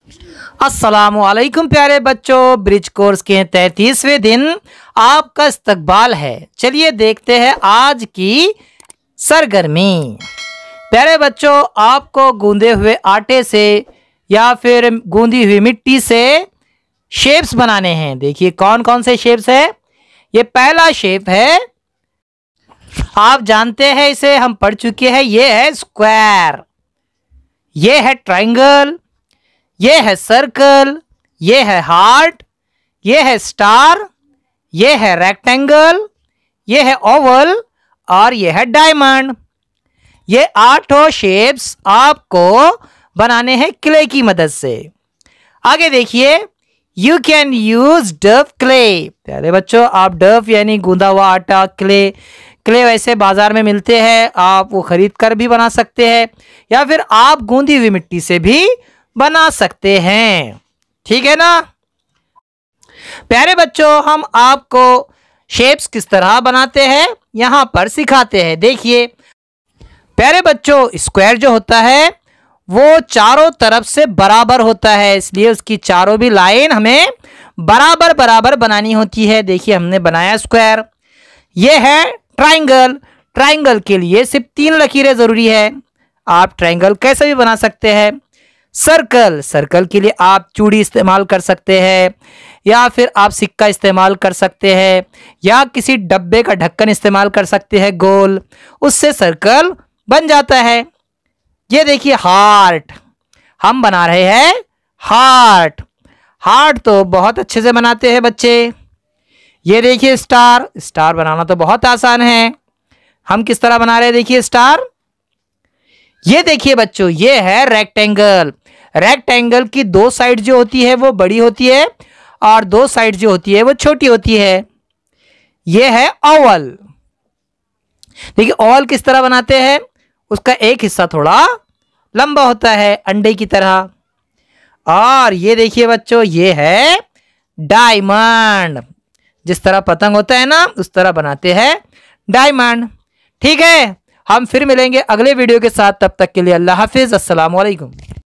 अस्सलामुअलैकुम प्यारे बच्चों, ब्रिज कोर्स के 33वें दिन आपका इस्तकबाल है। चलिए देखते हैं आज की सरगर्मी। प्यारे बच्चों, आपको गूंदे हुए आटे से या फिर गूंदी हुई मिट्टी से शेप्स बनाने हैं। देखिए कौन कौन से शेप्स है। ये पहला शेप है, आप जानते हैं, इसे हम पढ़ चुके हैं। ये है स्क्वायर, ये है ट्रायंगल, ये है सर्कल, ये है हार्ट, ये है स्टार, ये है रेक्टेंगल, ये है ओवल और ये है डायमंड। ये 8 शेप्स आपको बनाने हैं क्ले की मदद से। आगे देखिए, you can use Dove clay. प्यारे बच्चों, आप डव यानी गूंदा हुआ आटा, क्ले वैसे बाजार में मिलते हैं, आप वो खरीद कर भी बना सकते हैं या फिर आप गूंदी हुई मिट्टी से भी बना सकते हैं। ठीक है ना। प्यारे बच्चों, हम आपको शेप्स किस तरह बनाते हैं यहां पर सिखाते हैं। देखिए प्यारे बच्चों, स्क्वायर जो होता है वो चारों तरफ से बराबर होता है, इसलिए उसकी चारों भी लाइन हमें बराबर बराबर बनानी होती है। देखिए हमने बनाया स्क्वायर। ये है ट्रायंगल। ट्रायंगल के लिए सिर्फ 3 लकीरें जरूरी है। आप ट्रायंगल कैसे भी बना सकते हैं। सर्कल के लिए आप चूड़ी इस्तेमाल कर सकते हैं या फिर आप सिक्का इस्तेमाल कर सकते हैं या किसी डब्बे का ढक्कन इस्तेमाल कर सकते हैं गोल, उससे सर्कल बन जाता है। ये देखिए हार्ट, हम बना रहे हैं हार्ट तो बहुत अच्छे से बनाते हैं बच्चे। ये देखिए स्टार बनाना तो बहुत आसान है। हम किस तरह बना रहे हैं, देखिए स्टार। ये देखिए बच्चों, ये है रेक्टेंगल की 2 साइड जो होती है वो बड़ी होती है और 2 साइड जो होती है वो छोटी होती है। ये है ओवल। देखिए ओवल किस तरह बनाते हैं, उसका एक हिस्सा थोड़ा लंबा होता है अंडे की तरह। और ये देखिए बच्चों, ये है डायमंड। जिस तरह पतंग होता है ना, उस तरह बनाते हैं डायमंड। ठीक है, हम फिर मिलेंगे अगले वीडियो के साथ। तब तक के लिए अल्लाह हाफिज, अस्सलाम वालेकुम।